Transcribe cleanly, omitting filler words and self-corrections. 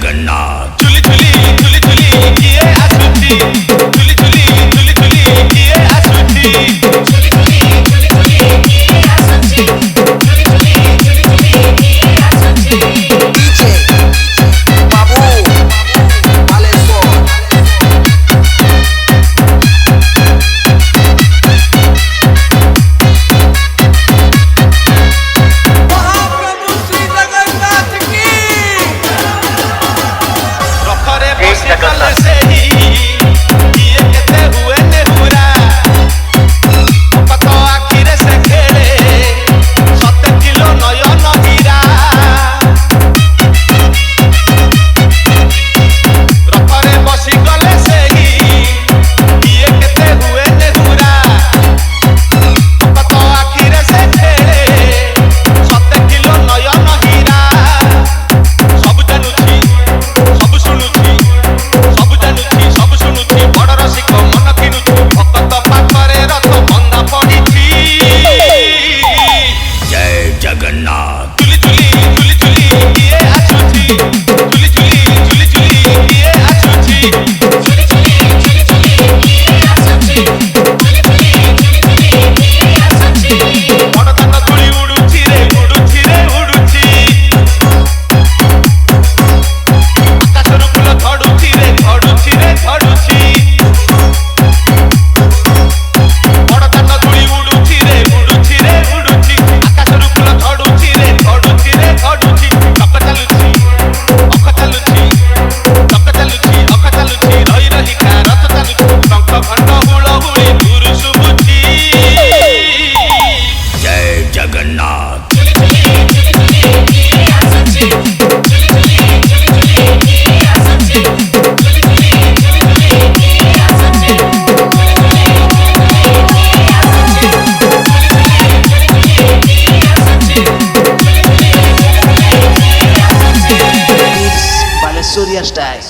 जगन्नाथ। झुली झुली झुली झुली किए आसुची, झुली झुली झुली झुली किए आसुची, झुली झुली झुली झुली किए आसुची, झुली झुली झुली झुली किए आसुची। डीजे बाबू बालेश्वर महाप्रभु श्री जगन्नाथ की रखरे बसी कल से ही किए केते हुए नेहुरा, पतो आखिरे से खेले 7 किलो नयन हीरा। रखरे बसी कल से ही किए केते हुए नेहुरा, पतो आखिरे से खेले 7 किलो नयन हीरा। सब जानुची सब शुणुची, सब जानुची सब शुणुची, बड़ रसिक मन किणुची, भक्त पाखरे रथ बंधा पड़िची। जय जगन्नाथ। झुली झुली झुली झुली किए आसुची, झुली झुली झुली झुली किए आसुची, झुली झुली झुली झुली किए आसुची, झुली झुली झुली झुली किए आसुची। बड़ दान धूଳି उडुची रे उडुची रे उडुची, आकाशरू फूल झड़ुची रे झड़ुची रे झड़ुची। बड़ दान धूଳି उडुची रे उडुची रे उडुची, आकाशरू फूल झड़ुची रे झड़ुची रे झड़ुची। चक चालुची अख चालुची, चक चालुची अख चालुची, रही रहिका रथ चालुची, शंख घंट हुलहुली दूर शुभुची। जय जगन्नाथ। झुली झुली झुली झुली किए आसुची, झुली झुली झुली झुली किए आसुची, झुली झुली झुली झुली किए आसुची, झुली झुली झुली झुली किए आसुची, झुली झुली झुली झुली किए आसुची, झुली झुली झुली झुली किए आसुची। बालेश्वरिया स्टाइल